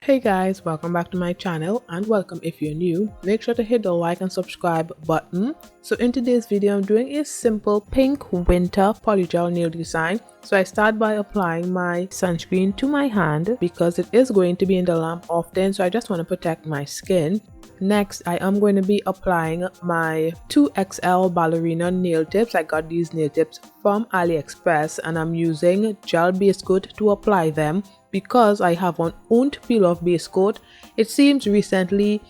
Hey guys, welcome back to my channel and welcome if you're new. Make sure to hit the like and subscribe button. So in today's video, I'm doing a simple pink winter polygel nail design. So I start by applying my sunscreen to my hand because it is going to be in the lamp often, so I just want to protect my skin. Next, I am going to be applying my 2XL ballerina nail tips. I got these nail tips from AliExpress and I'm using gel base coat to apply them because I have an won't peel off base coat. It seems recently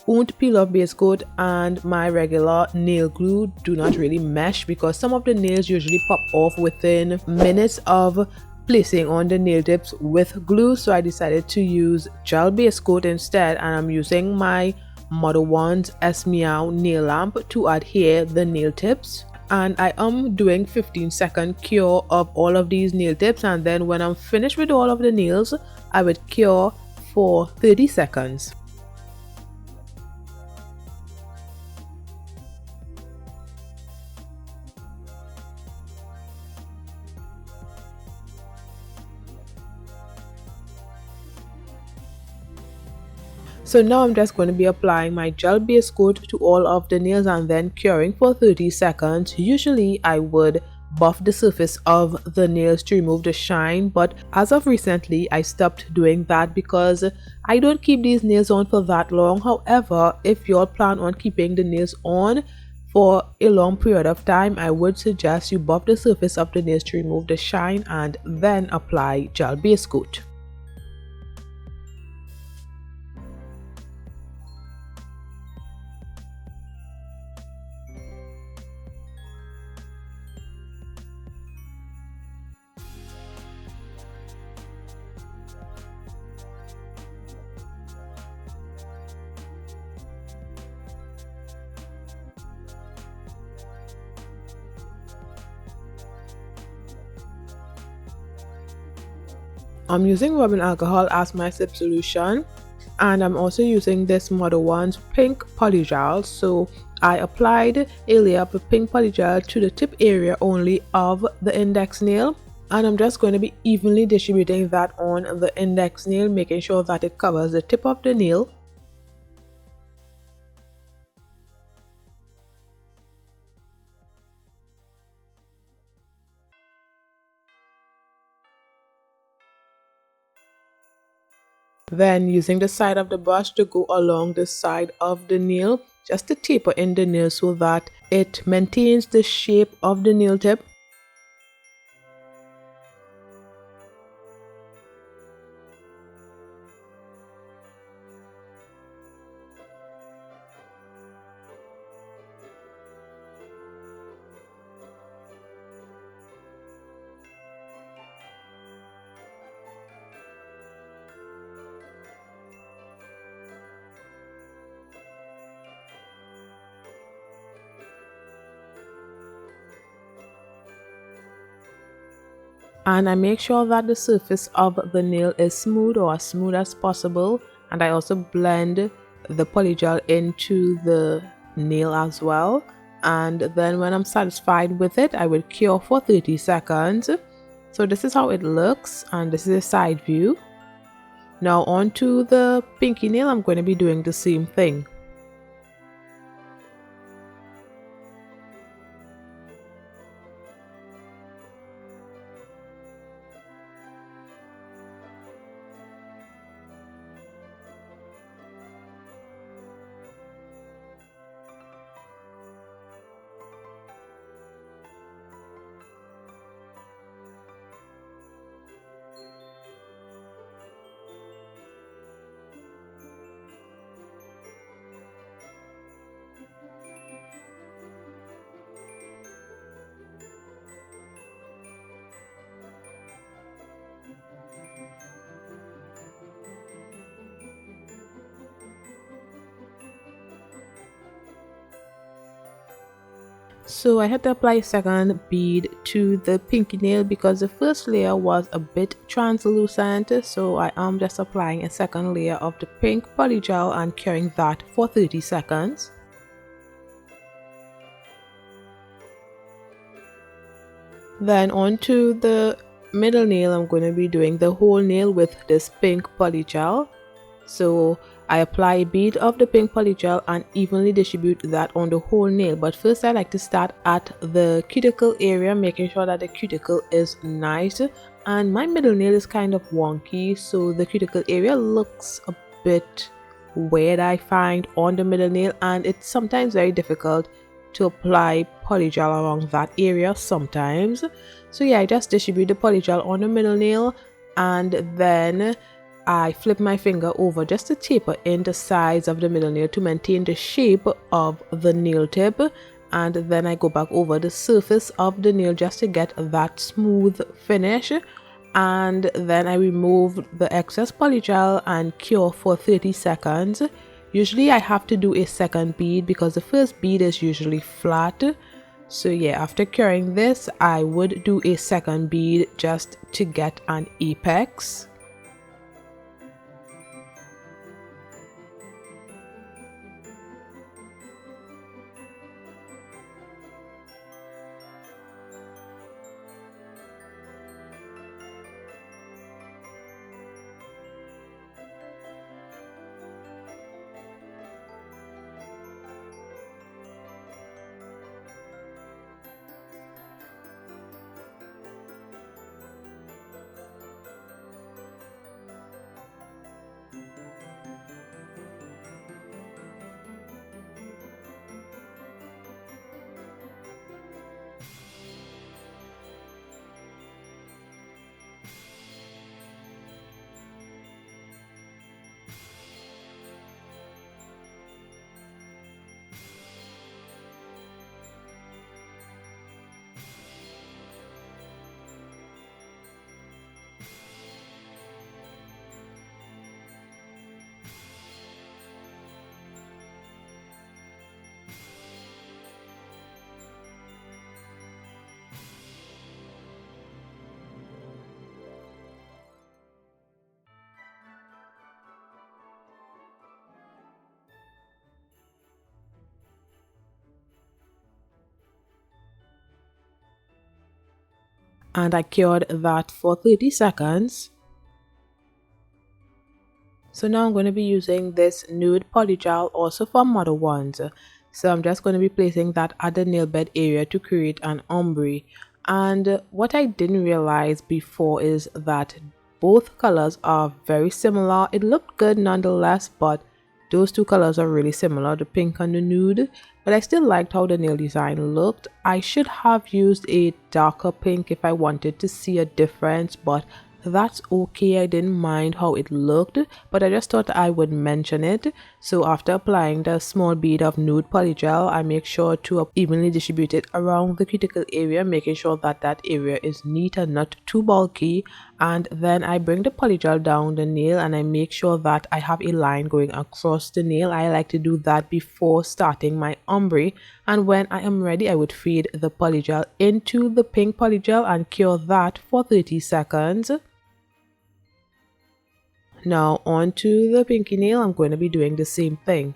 won't peel off base coat and my regular nail glue do not really mesh because some of the nails usually pop off within minutes of placing on the nail tips with glue. So I decided to use gel base coat instead, and I'm using my Modelones Meow nail lamp to adhere the nail tips. And I am doing 15-second cure of all of these nail tips, and then when I'm finished with all of the nails, I would cure for 30 seconds. So now I'm just going to be applying my gel base coat to all of the nails and then curing for 30 seconds. Usually I would buff the surface of the nails to remove the shine, but as of recently I stopped doing that because I don't keep these nails on for that long. However, if you all plan on keeping the nails on for a long period of time, I would suggest you buff the surface of the nails to remove the shine and then apply gel base coat. I'm using rubbing alcohol as my sip solution, and I'm also using this Modelones pink polygel. So I applied a layer of the pink polygel to the tip area only of the index nail, and I'm just going to be evenly distributing that on the index nail, making sure that it covers the tip of the nail. Then using the side of the brush to go along the side of the nail, just to taper in the nail so that it maintains the shape of the nail tip. And I make sure that the surface of the nail is smooth or as smooth as possible, and I also blend the polygel into the nail as well. And then when I'm satisfied with it, I will cure for 30 seconds. So this is how it looks, and this is a side view. Now onto the pinky nail, I'm going to be doing the same thing. So I had to apply a second bead to the pinky nail because the first layer was a bit translucent, so I am just applying a second layer of the pink polygel and curing that for 30 seconds. Then onto the middle nail, I'm going to be doing the whole nail with this pink polygel. So I apply a bead of the pink polygel and evenly distribute that on the whole nail. But first I like to start at the cuticle area, making sure that the cuticle is nice. And my middle nail is kind of wonky, so the cuticle area looks a bit weird, I find, on the middle nail, and it's sometimes very difficult to apply polygel around that area sometimes. So yeah, I just distribute the polygel on the middle nail, and then I flip my finger over just to taper in the sides of the middle nail to maintain the shape of the nail tip, and then I go back over the surface of the nail just to get that smooth finish. And then I remove the excess polygel and cure for 30 seconds. Usually I have to do a second bead because the first bead is usually flat. So yeah, after curing this, I would do a second bead just to get an apex. And I cured that for 30 seconds. So now I'm going to be using this Nude polygel also for Modelones. So I'm just going to be placing that at the nail bed area to create an ombre. And what I didn't realize before is that both colors are very similar. It looked good nonetheless, but those two colors are really similar, the pink and the nude. But I still liked how the nail design looked. I should have used a darker pink if I wanted to see a difference, but that's okay. I didn't mind how it looked, but I just thought I would mention it. So after applying the small bead of nude polygel, I make sure to evenly distribute it around the cuticle area, making sure that that area is neat and not too bulky. And then I bring the polygel down the nail and I make sure that I have a line going across the nail. I like to do that before starting my ombre, and when I am ready I would fade the polygel into the pink polygel and cure that for 30 seconds. Now onto the pinky nail, I'm going to be doing the same thing.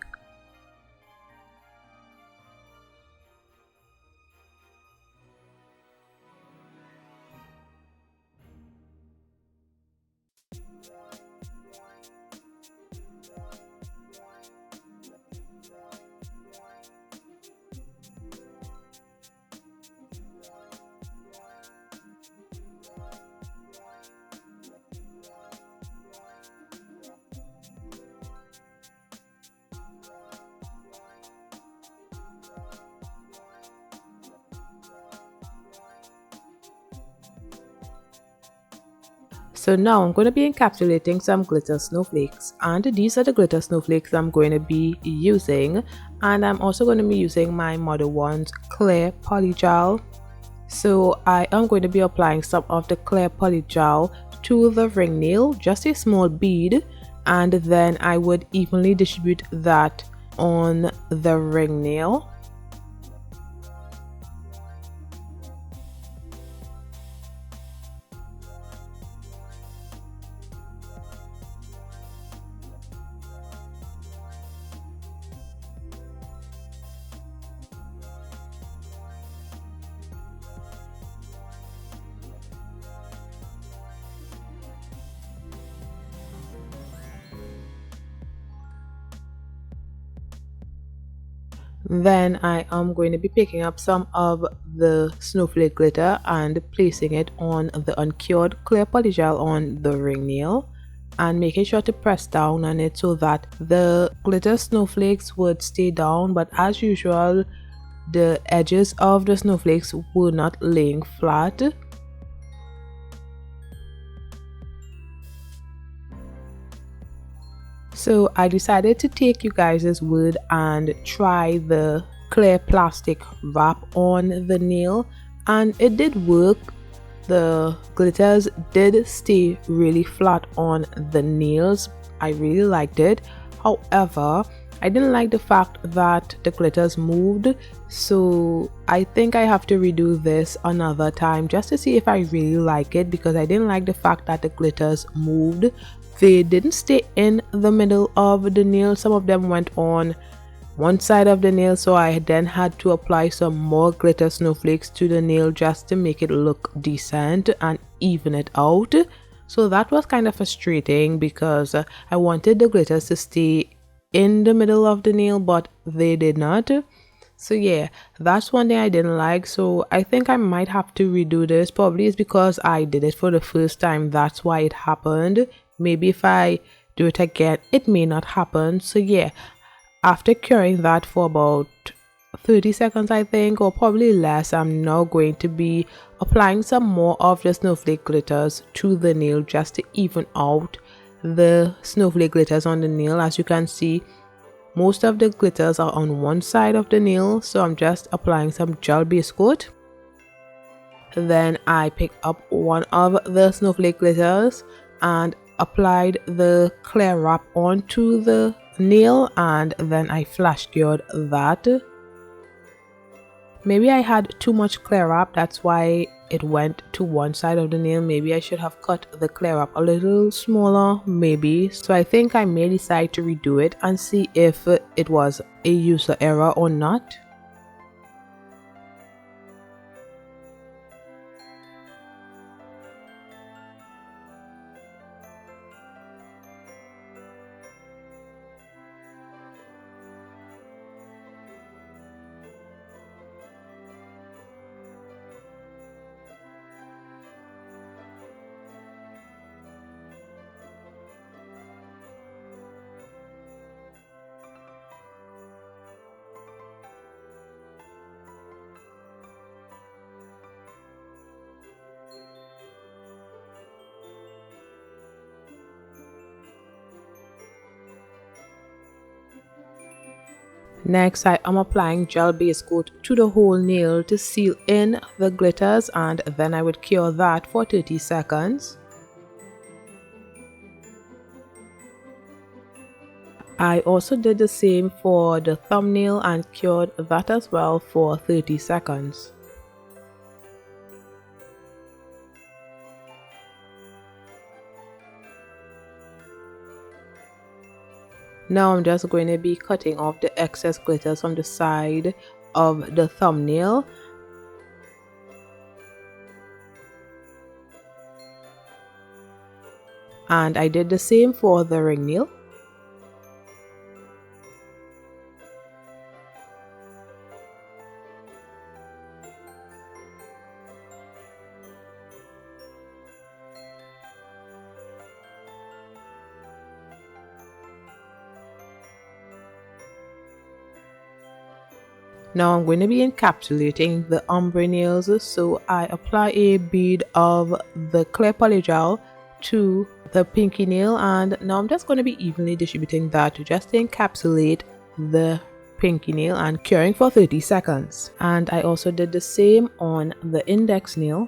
So now I'm going to be encapsulating some glitter snowflakes, and these are the glitter snowflakes I'm going to be using, and I'm also going to be using my Modelones clear polygel. So I am going to be applying some of the clear polygel to the ring nail, just a small bead, and then I would evenly distribute that on the ring nail. Then I am going to be picking up some of the snowflake glitter and placing it on the uncured clear polygel on the ring nail, and making sure to press down on it so that the glitter snowflakes would stay down, but as usual the edges of the snowflakes were not laying flat. So I decided to take you guys' word and try the clear plastic wrap on the nail, and it did work. The glitters did stay really flat on the nails. I really liked it. However, I didn't like the fact that the glitters moved, so I think I have to redo this another time just to see if I really like it, because I didn't like the fact that the glitters moved. They didn't stay in the middle of the nail. Some of them went on one side of the nail, so I then had to apply some more glitter snowflakes to the nail just to make it look decent and even it out. So that was kind of frustrating because I wanted the glitters to stay in the middle of the nail, but they did not. So yeah, that's one thing I didn't like. So I think I might have to redo this. Probably it's because I did it for the first time, that's why it happened. Maybe if I do it again it may not happen. So yeah, after curing that for about 30 seconds I think, or probably less, I'm now going to be applying some more of the snowflake glitters to the nail just to even out the snowflake glitters on the nail. As you can see, most of the glitters are on one side of the nail, so I'm just applying some gel base coat. Then I picked up one of the snowflake glitters and applied the clear wrap onto the nail, and then I flash cured that. Maybe I had too much clear wrap, that's why it went to one side of the nail. Maybe I should have cut the clear wrap a little smaller, maybe. So I think I may decide to redo it and see if it was a user error or not. Next, I am applying gel base coat to the whole nail to seal in the glitters, and then I would cure that for 30 seconds. I also did the same for the thumbnail and cured that as well for 30 seconds. Now I'm just going to be cutting off the excess glitters from the side of the thumbnail. And I did the same for the ring nail. Now I'm going to be encapsulating the ombre nails, so I apply a bead of the clear polygel to the pinky nail, and now I'm just going to be evenly distributing that just to encapsulate the pinky nail and curing for 30 seconds. And I also did the same on the index nail.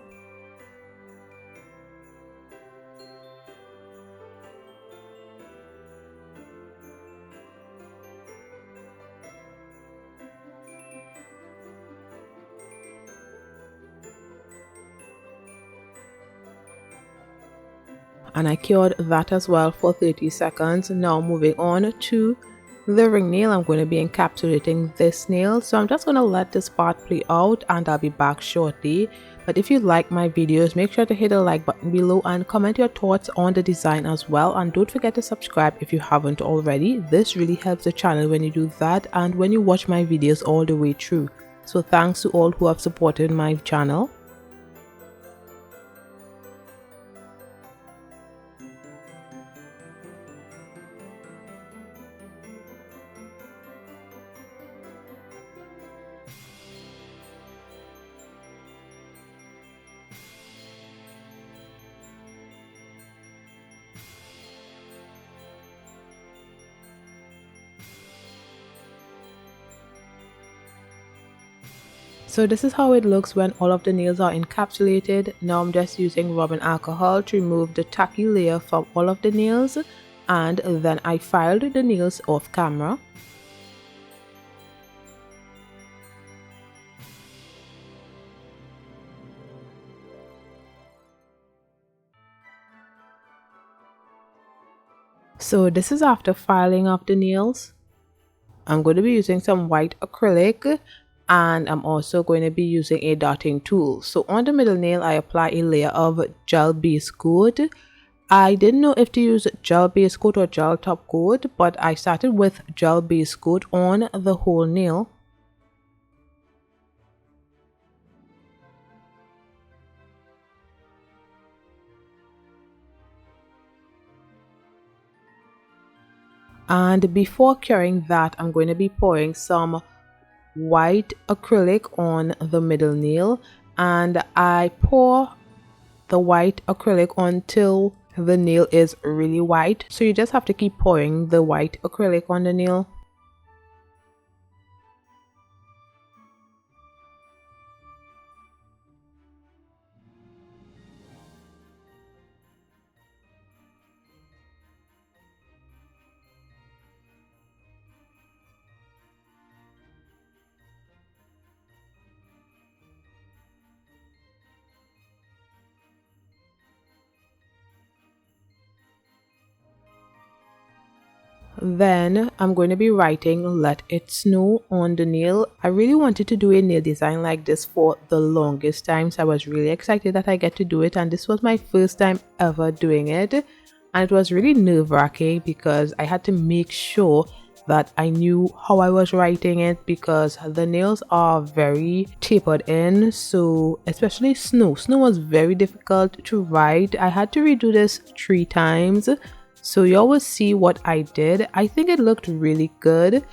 And I cured that as well for 30 seconds. Now moving on to the ring nail, I'm going to be encapsulating this nail, so I'm just going to let this part play out and I'll be back shortly. But if you like my videos, make sure to hit the like button below and comment your thoughts on the design as well. And don't forget to subscribe if you haven't already. This really helps the channel when you do that and when you watch my videos all the way through. So thanks to all who have supported my channel. So this is how it looks when all of the nails are encapsulated. Now I'm just using rubbing alcohol to remove the tacky layer from all of the nails, and then I filed the nails off camera. So this is after filing of the nails. I'm going to be using some white acrylic, and I'm also going to be using a dotting tool. So on the middle nail, I apply a layer of gel base coat. I didn't know if to use gel base coat or gel top coat, but I started with gel base coat on the whole nail. And before curing that, I'm going to be pouring some white acrylic on the middle nail, and I pour the white acrylic until the nail is really white. So you just have to keep pouring the white acrylic on the nail. Then I'm going to be writing "Let It Snow" on the nail. I really wanted to do a nail design like this for the longest time, so I was really excited that I get to do it, and this was my first time ever doing it, and it was really nerve-wracking because I had to make sure that I knew how I was writing it, because the nails are very tapered in. So especially snow was very difficult to write. I had to redo this 3 times. So you always see what I did. I think it looked really good,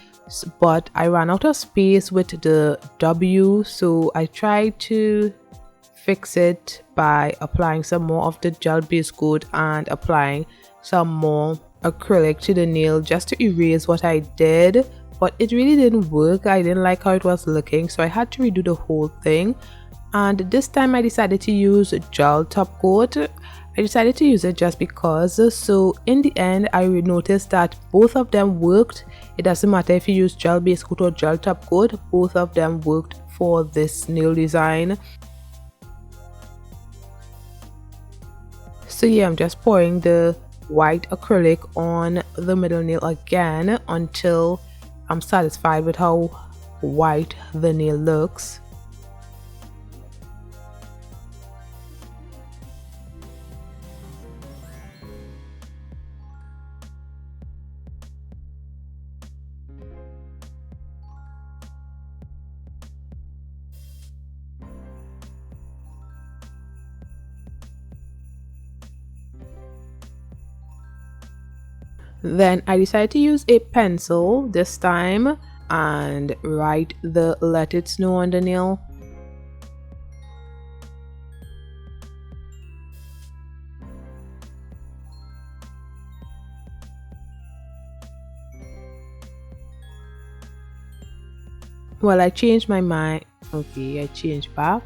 but I ran out of space with the W, so I tried to fix it by applying some more of the gel base coat and applying some more acrylic to the nail just to erase what I did, but it really didn't work. I didn't like how it was looking, so I had to redo the whole thing. And this time I decided to use gel top coat. I decided to use it just because. So in the end, I noticed that both of them worked. It doesn't matter if you use gel base coat or gel top coat, both of them worked for this nail design. So yeah, I'm just pouring the white acrylic on the middle nail again until I'm satisfied with how white the nail looks. Then I decided to use a pencil this time and write the "Let It Snow" on the nail. Well, I changed my mind. Okay, I changed back.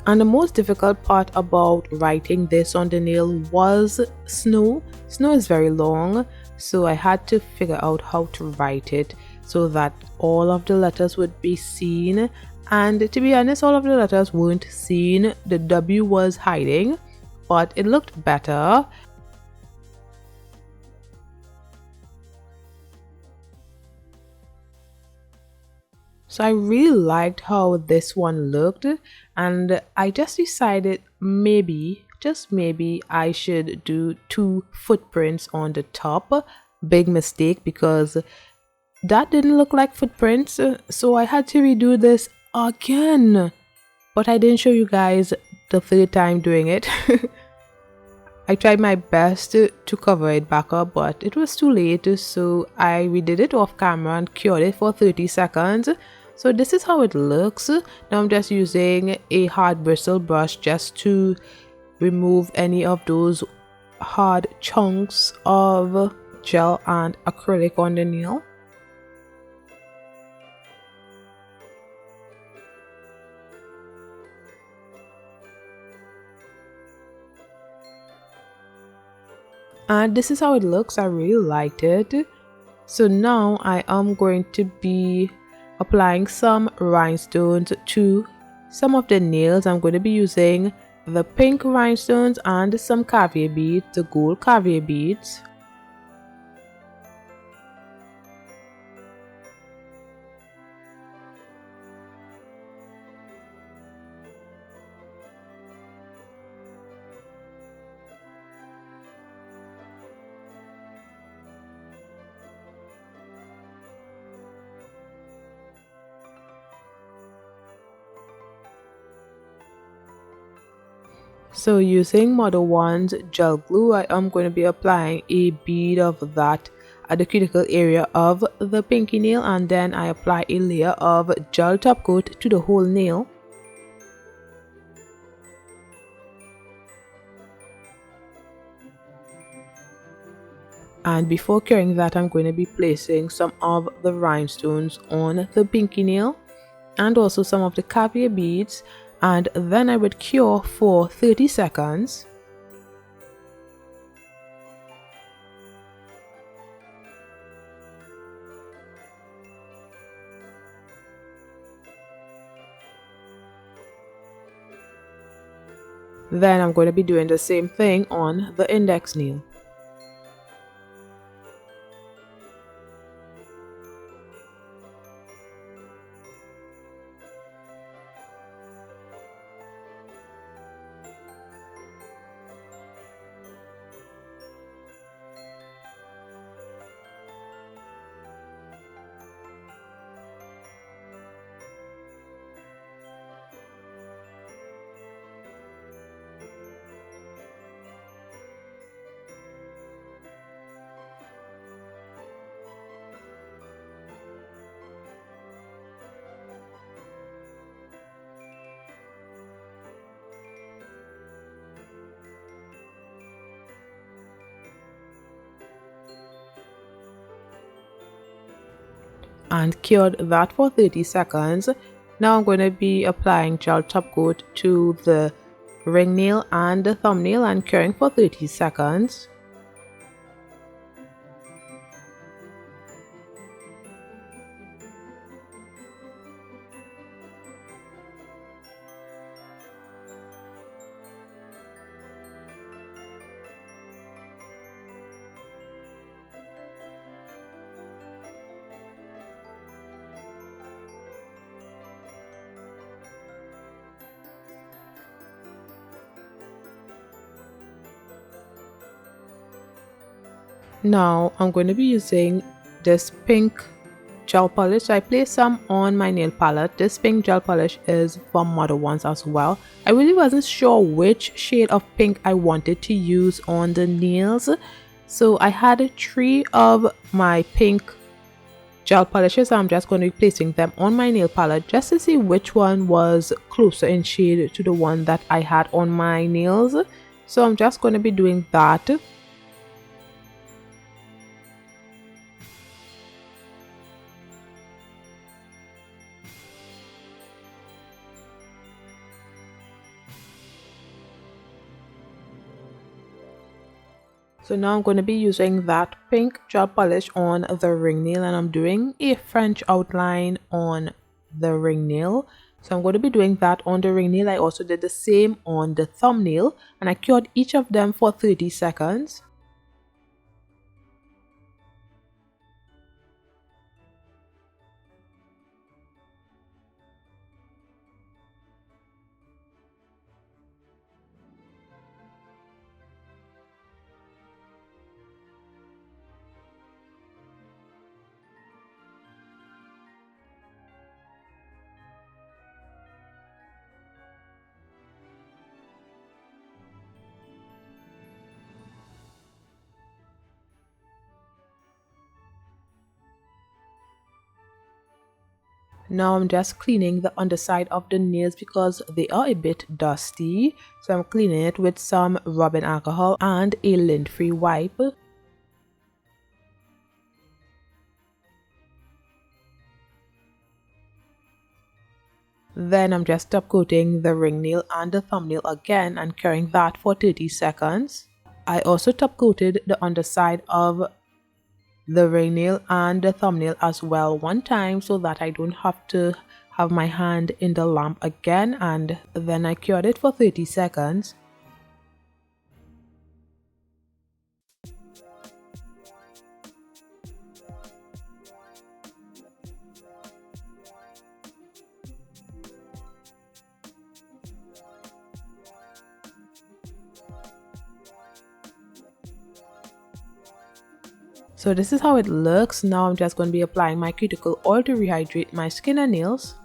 And the most difficult part about writing this on the nail was snow. Snow is very long, so I had to figure out how to write it so that all of the letters would be seen. And to be honest, all of the letters weren't seen. The W was hiding, but it looked better. So I really liked how this one looked, and I just decided maybe, just maybe, I should do 2 footprints on the top. Big mistake, because that didn't look like footprints, so I had to redo this again. But I didn't show you guys the 3rd time doing it. I tried my best to cover it back up, but it was too late, so I redid it off camera and cured it for 30 seconds. So this is how it looks. Now I'm just using a hard bristle brush just to remove any of those hard chunks of gel and acrylic on the nail. And this is how it looks. I really liked it. So now I am going to be applying some rhinestones to some of the nails. I'm going to be using the pink rhinestones and some carve beads, the gold carve beads. So using Modelones gel glue, I am going to be applying a bead of that at the cuticle area of the pinky nail, and then I apply a layer of gel top coat to the whole nail. And before curing that, I'm going to be placing some of the rhinestones on the pinky nail and also some of the carve beads, and then I would cure for 30 seconds. Then I'm going to be doing the same thing on the index nail. And cured that for 30 seconds. Now I'm going to be applying gel top coat to the ring nail and the thumbnail and curing for 30 seconds. Now I'm going to be using this pink gel polish. So I placed some on my nail palette. This pink gel polish is from Modelones as well. I really wasn't sure which shade of pink I wanted to use on the nails, so I had 3 of my pink gel polishes. I'm just going to be placing them on my nail palette just to see which one was closer in shade to the one that I had on my nails. So I'm just going to be doing that. So now I'm going to be using that pink gel polish on the ring nail, and I'm doing a French outline on the ring nail. So I'm going to be doing that on the ring nail. I also did the same on the thumbnail, and I cured each of them for 30 seconds. Now I'm just cleaning the underside of the nails because they are a bit dusty. So I'm cleaning it with some rubbing alcohol and a lint-free wipe. Then I'm just top coating the ring nail and the thumbnail again and curing that for 30 seconds. I also top coated the underside of the ring nail and the thumbnail as well one time so that I don't have to have my hand in the lamp again, and then I cured it for 30 seconds. So this is how it looks. Now I'm just going to be applying my cuticle oil to rehydrate my skin and nails.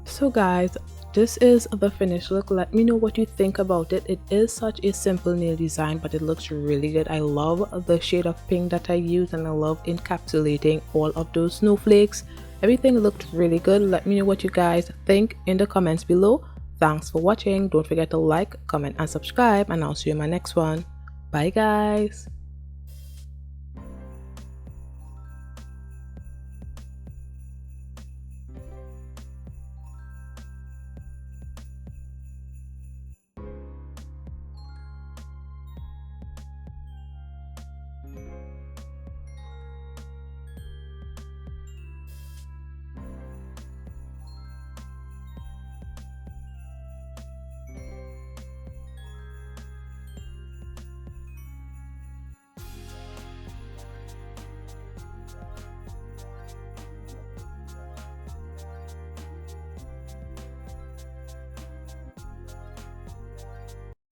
So guys, this is the finished look. Let me know what you think about it. It is such a simple nail design, but it looks really good. I love the shade of pink that I used, and I love encapsulating all of those snowflakes. Everything looked really good. Let me know what you guys think in the comments below. Thanks for watching. Don't forget to like, comment and subscribe, and I'll see you in my next one. Bye guys.